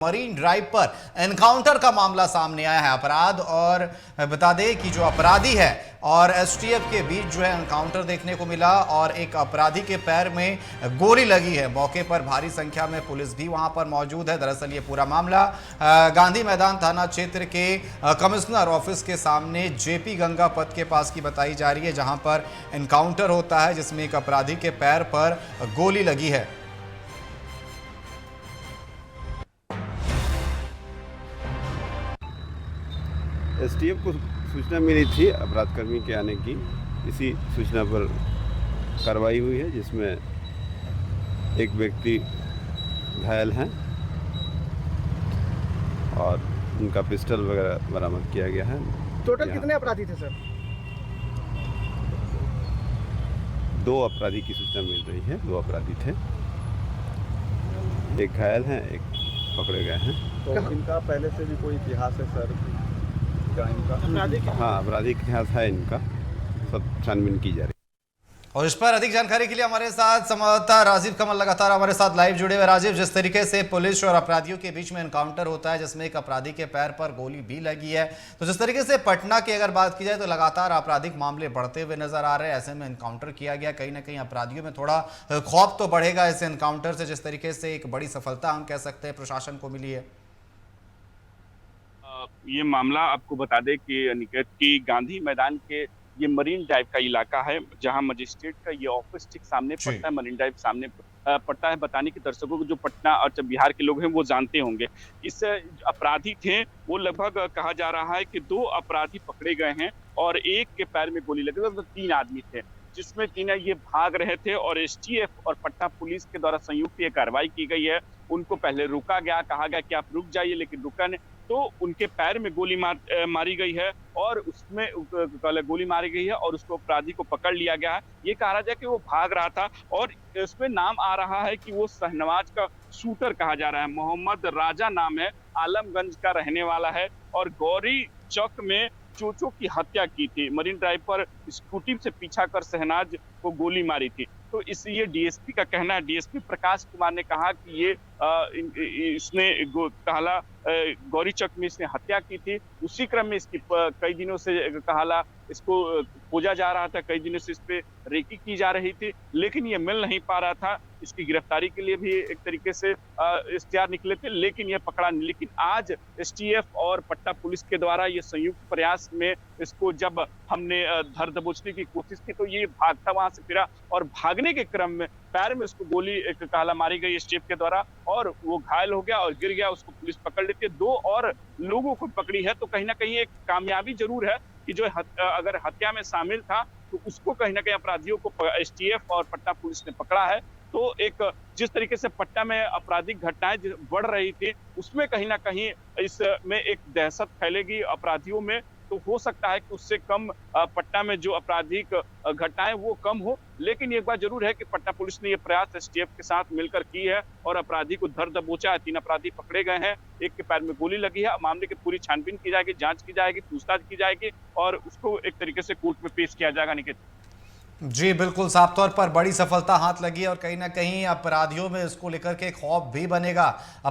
Marine drive पर encounter का मामला सामने आया है। अपराध और बता दें कि जो अपराधी है और एसटीएफ के बीच जो है एनकाउंटर देखने को मिला और एक अपराधी के पैर में गोली लगी है। मौके पर भारी संख्या में पुलिस भी वहां पर मौजूद है। दरअसल ये पूरा मामला गांधी मैदान थाना क्षेत्र के कमिश्नर ऑफिस के सामने जेपी गंगा पथ के पास की बताई जा रही है, जहां पर एनकाउंटर होता है जिसमें एक अपराधी के पैर पर गोली लगी है। एसटीएफ को सूचना मिली थी अपराध कर्मी के आने की। इसी सूचना पर कार्रवाई हुई है, जिसमें एक व्यक्ति घायल हैं और उनका पिस्टल वगैरह बरामद किया गया है। टोटल कितने अपराधी थे सर? 2 अपराधी की सूचना मिल रही है। 2 अपराधी थे, एक घायल हैं, एक पकड़े गए हैं। तो इनका पहले से भी कोई इतिहास है सर? हाँ, आपराधिक इतिहास है इनका, सब छानबीन की जा रही है। और इस पर अधिक जानकारी के लिए हमारे साथ संवाददाता राजीव कमल लगातार हमारे साथ लाइव जुड़े हुए। राजीव, जिस तरीके से पुलिस और अपराधियों के बीच में एनकाउंटर होता है जिसमें एक अपराधी के पैर पर गोली भी लगी है, तो जिस तरीके से पटना की अगर बात की जाए तो लगातार आपराधिक मामले बढ़ते हुए नजर आ रहे हैं। ऐसे में एनकाउंटर किया गया, कहीं ना कहीं अपराधियों में थोड़ा खौफ तो बढ़ेगा इस एनकाउंटर से, जिस तरीके से एक बड़ी सफलता हम कह सकते हैं प्रशासन को मिली है। ये मामला आपको बता दें कि निकेत की गांधी मैदान के ये मरीन ड्राइव का इलाका है, जहां मजिस्ट्रेट का ये ऑफिस ठीक सामने पड़ता है। मरीन ड्राइव सामने पड़ता है। बताने की दर्शकों को जो पटना और बिहार के लोग हैं वो जानते होंगे। इस अपराधी थे वो लगभग कहा जा रहा है कि 2 अपराधी पकड़े गए हैं और एक के पैर में गोली लगी। तो 3 आदमी थे, जिसमें 3 ये भाग रहे थे और एसटीएफ और पटना पुलिस के द्वारा संयुक्त ये कार्रवाई की गई है। उनको पहले रुका गया, कहा गया कि आप रुक जाइए, लेकिन रुका नहीं, तो उनके पैर में गोली मारी गई है और उसमें गोली मारी गई है और उसको अपराधी को पकड़ लिया गया है। ये कहा जा रहा है कि वो भाग रहा था और इसमें नाम आ रहा है कि वो शहनवाज का शूटर कहा जा रहा है। मोहम्मद राजा नाम है, आलमगंज का रहने वाला है और गौरी चौक में चोचो की हत्या की थी। मरीन ड्राइव पर स्कूटी से पीछा कर शहनाज को गोली मारी थी। तो ये डीएसपी का कहना है। डीएसपी प्रकाश कुमार ने कहा कि ये इसने गौरी चौक में इसने हत्या की थी। उसी क्रम में इसकी कई दिनों से इसको खोजा जा रहा था, कई दिनों से इस पे रेकी की जा रही थी, लेकिन ये मिल नहीं पा रहा था। इसकी गिरफ्तारी के लिए भी एक तरीके से इश्तिहार निकले थे, लेकिन ये पकड़ा नहीं। लेकिन आज एसटीएफ और पटना पुलिस के द्वारा ये संयुक्त प्रयास में इसको जब हमने धर दबोचने की कोशिश की तो ये भागता वहां से फिरा और भागने के क्रम में पैर में उसको गोली मारी गई एसटीएफ के द्वारा और वो घायल हो गया और गिर गया। उसको पुलिस पकड़ लेती है। 2 और लोगों को पकड़ी है, तो कहीं ना कहीं एक कामयाबी जरूर है कि जो अगर हत्या में शामिल था तो उसको कहीं ना कहीं अपराधियों को एसटीएफ और पटना पुलिस ने पकड़ा है। तो एक जिस तरीके से पटना में आपराधिक घटनाएं बढ़ रही थी, उसमें कहीं ना कहीं इसमें एक दहशत फैलेगी अपराधियों में, तो हो सकता है कि उससे कम पटना में जो आपराधिक घटनाएं वो कम हो। लेकिन एक बात जरूर है कि पटना पुलिस ने ये प्रयास एसटीएफ के साथ मिलकर की है और अपराधी को धर दबोचा है। 3 अपराधी पकड़े गए हैं, एक के पैर में गोली लगी है। मामले की पूरी छानबीन की जाएगी, जांच की जाएगी, पूछताछ की जाएगी और उसको एक तरीके से कोर्ट में पेश किया जाएगा। निकेत जी बिल्कुल, साफ तौर पर बड़ी सफलता हाथ लगी और कहीं ना कहीं अपराधियों में इसको लेकर के खौफ भी बनेगा।